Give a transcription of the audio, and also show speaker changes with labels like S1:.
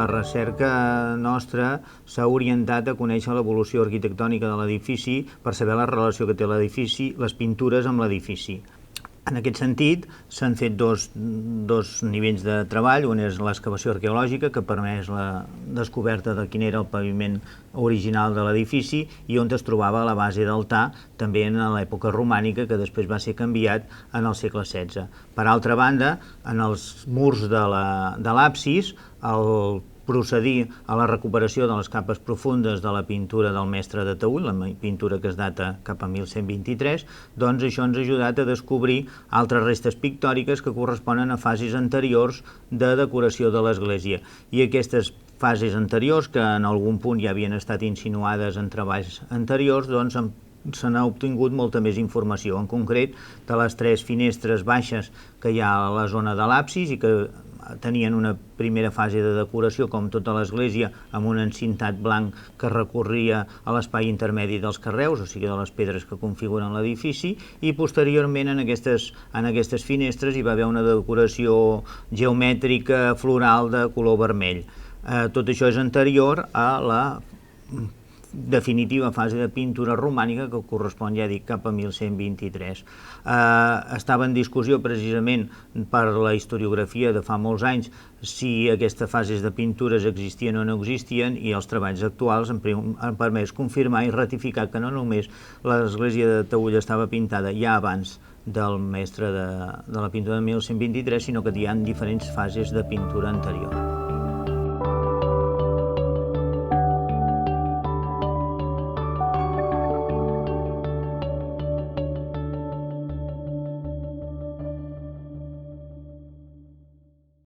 S1: la recerca nostra s'ha orientat a conèixer l'evolució arquitectònica de l'edifici per saber la relació que té l'edifici, les pintures amb l'edifici. En aquest sentit, s'han fet dos nivells de treball. Un és l'excavació arqueològica, que ha permès la descoberta de quin era el paviment original de l'edifici i on es trobava la base d'altar, també en l'època romànica, que després va ser canviat en el segle XVI. Per altra banda, en els murs de l'absis, el procedir a la recuperació de les capes profundes de la pintura del mestre de Taüll, la pintura que es data cap a 1123, doncs això ens ha ajudat a descobrir altres restes pictòriques que corresponen a fases anteriors de decoració de l'església. I aquestes fases anteriors, que en algun punt ja havien estat insinuades en treballs anteriors, doncs se n'ha obtingut molta més informació, en concret de les 3 finestres baixes que hi ha a la zona de l'absis i que tenien una primera fase de decoració, com tota l'església, amb un encintat blanc que recorria a l'espai intermedi dels carreus, o sigui, de les pedres que configuren l'edifici, i posteriorment en aquestes finestres hi va haver una decoració geomètrica floral de color vermell. Tot això és anterior a la definitiva fase de pintura romànica, que correspon, ja dic, cap a 1123. Estava en discussió precisament per la historiografia de fa molts anys si aquestes fases de pintures existien o no existien, i els treballs actuals han permès confirmar i ratificar que no només l'església de Taüll estava pintada ja abans del mestre de la pintura de 1123, sinó que hi ha diferents fases de pintura anterior.